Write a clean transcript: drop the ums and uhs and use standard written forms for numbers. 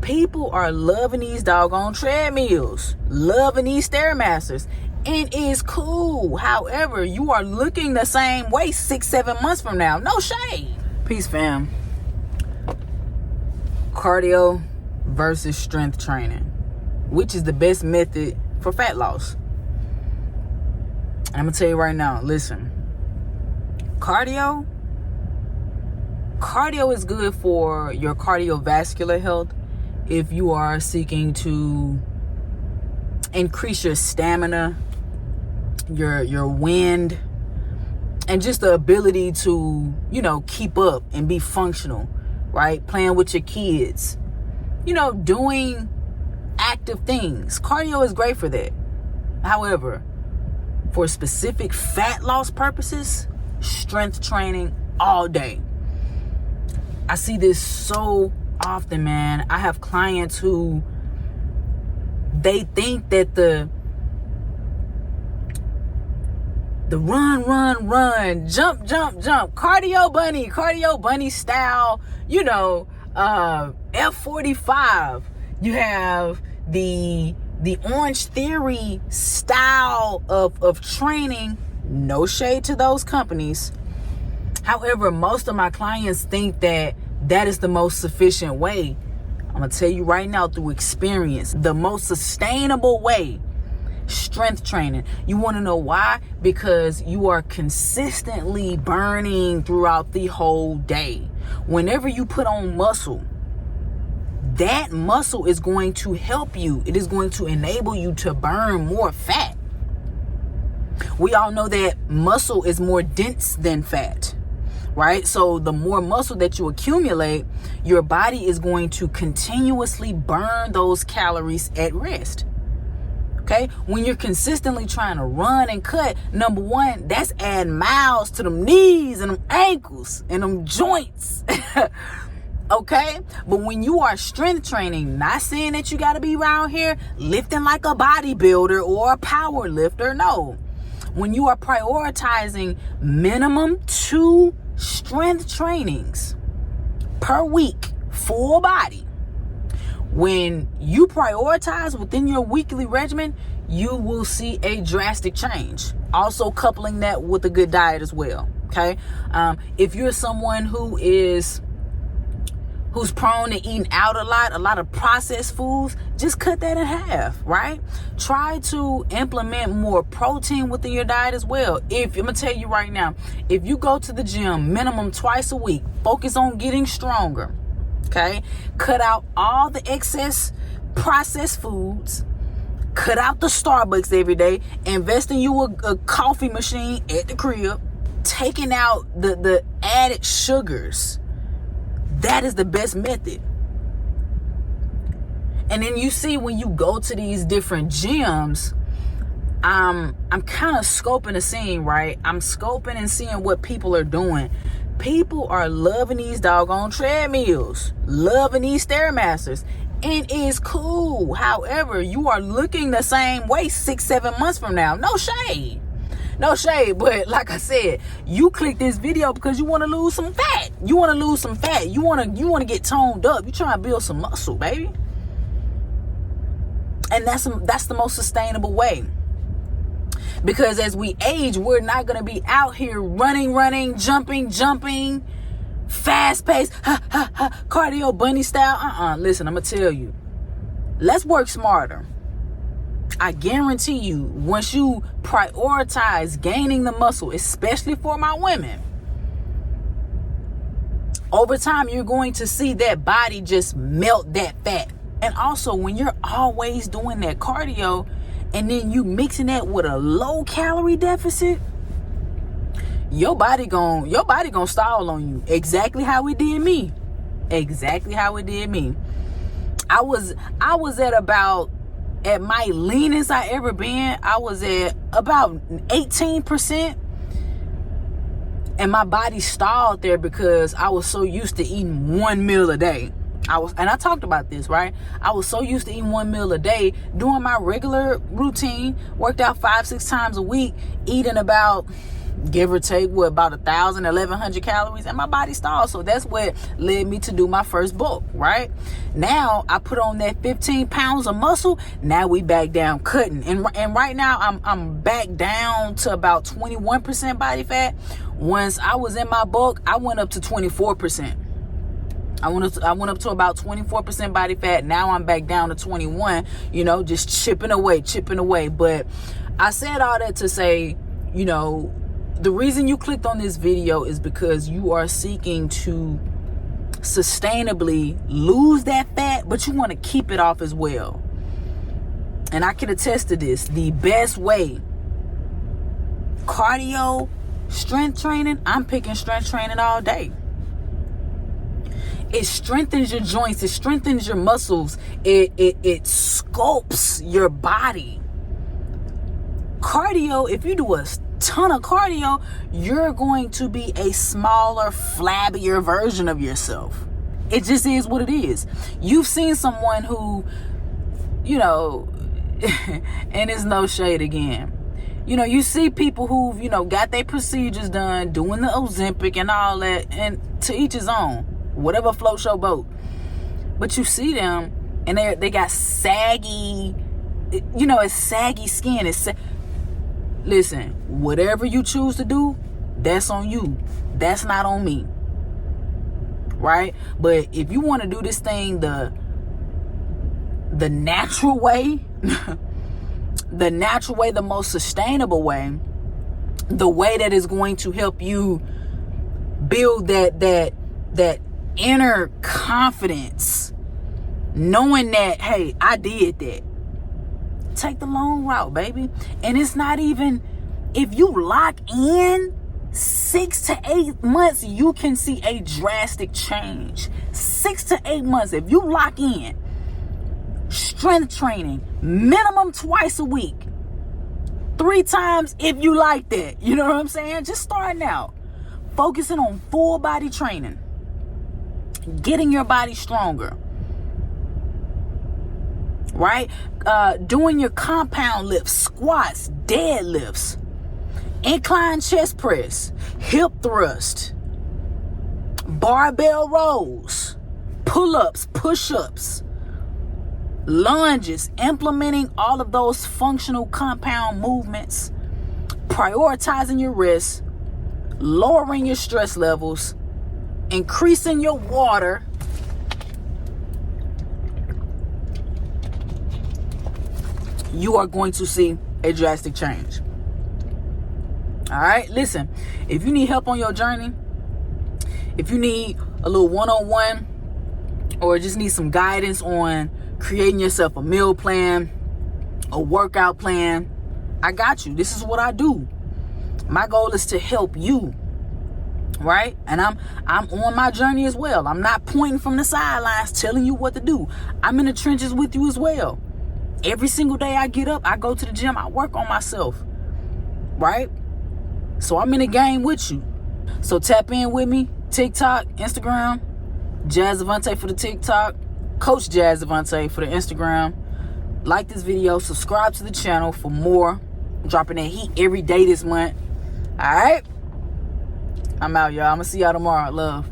People are loving these doggone treadmills, loving these Stairmasters, and it's cool. However, you are looking the same way 6-7 months from now. No shade. Peace, fam. Cardio versus strength training. Which is the best method for fat loss? I'm going to tell you right now. Listen. Cardio is good for your cardiovascular health if you are seeking to increase your stamina, your wind, and just the ability to, keep up and be functional, right? Playing with your kids, doing active things. Cardio is great for that. However, for specific fat loss purposes, strength training all day. I see this so often, man. I have clients who they think that the run, jump, cardio bunny style, F45. You have the Orange Theory style of training. No shade to those companies. However, most of my clients think that is the most sufficient way. I'm going to tell you right now through experience, the most sustainable way, strength training. You want to know why? Because you are consistently burning throughout the whole day. Whenever you put on muscle, that muscle is going to help you. It is going to enable you to burn more fat. We all know that muscle is more dense than fat, right? So the more muscle that you accumulate, your body is going to continuously burn those calories at rest. Okay? When you're consistently trying to run and cut, number one, that's adding miles to them knees and them ankles and them joints. Okay? But when you are strength training, not saying that you got to be around here lifting like a bodybuilder or a power lifter. No. When you are prioritizing minimum 2 strength trainings per week, full body, when you prioritize within your weekly regimen, you will see a drastic change. Also coupling that with a good diet as well. Okay? If you're someone who's prone to eating out a lot of processed foods, just cut that in half, right? Try to implement more protein within your diet as well. I'm going to tell you right now, if you go to the gym minimum twice a week, focus on getting stronger, okay? Cut out all the excess processed foods, cut out the Starbucks every day, invest in you a coffee machine at the crib, taking out the added sugars. That is the best method. And then you see when you go to these different gyms, I'm kind of scoping the scene, right? I'm scoping and seeing what people are doing. People are loving these doggone treadmills, loving these Stairmasters, and it's cool. However, you are looking the same way 6-7 months from now. No shade. No shade, but like I said, you click this video because you want to lose some fat. You want to lose some fat. You want to get toned up. You trying to build some muscle, baby. And that's the most sustainable way. Because as we age, we're not going to be out here running, jumping, fast paced, cardio bunny style. Listen, I'm going to tell you. Let's work smarter. I guarantee you, once you prioritize gaining the muscle, especially for my women, over time, you're going to see that body just melt that fat. And also, when you're always doing that cardio and then you mixing that with a low calorie deficit, your body gonna stall on you. Exactly how it did me. I was at my leanest I ever been, I was at about 18%. And my body stalled there because I was so used to eating one meal a day. And I talked about this, right? I was so used to eating one meal a day, doing my regular routine, worked out 5-6 times a week, eating about give or take, what, about 1,000, 1,100 calories, and my body stalled. So that's what led me to do my first bulk, right? Now I put on that 15 pounds of muscle. Now we back down cutting, and right now I'm back down to about 21% body fat. Once I was in my bulk, I went up to 24%. I went up to about 24% body fat. Now I'm back down to 21, just chipping away. But I said all that to say, the reason you clicked on this video is because you are seeking to sustainably lose that fat, but you want to keep it off as well. And I can attest to this. The best way, cardio, strength training, I'm picking strength training all day. It strengthens your joints. It strengthens your muscles. It sculpts your body. Cardio, if you do a ton of cardio, you're going to be a smaller, flabbier version of yourself. It just is what it is. You've seen someone who, and it's no shade again. You see people who've, got their procedures done, doing the Ozempic and all that, and to each his own. Whatever floats your boat. But you see them and they got saggy, it's saggy skin. Listen, whatever you choose to do, that's on you. That's not on me. Right? But if you want to do this thing the natural way, the most sustainable way, the way that is going to help you build that inner confidence, knowing that, hey, I did that. Take the long route, baby. And it's not even, if you lock in 6 to 8 months, you can see a drastic change. 6 to 8 months, if you lock in strength training minimum twice a week, 3 times if you like that, you know what I'm saying? Just starting out, focusing on full body training, getting your body stronger, right? Doing your compound lifts, squats, deadlifts, incline chest press, hip thrust, barbell rows, pull-ups, push-ups, lunges, implementing all of those functional compound movements, prioritizing your rest, lowering your stress levels, increasing your water, you are going to see a drastic change. All right, listen, if you need help on your journey, if you need a little one-on-one, or just need some guidance on creating yourself a meal plan, a workout plan, I got you. This is what I do. My goal is to help you, right? And I'm on my journey as well. I'm not pointing from the sidelines telling you what to do. I'm in the trenches with you as well. Every single day I get up, I go to the gym, I work on myself, right? So I'm in the game with you. So tap in with me. TikTok, Instagram, Jazz Avantí for the TikTok, Coach Jazz Avantí for the Instagram. Like this video, subscribe to the channel for more. I'm dropping that heat every day this month. All right? I'm out, y'all. I'm going to see y'all tomorrow. Love.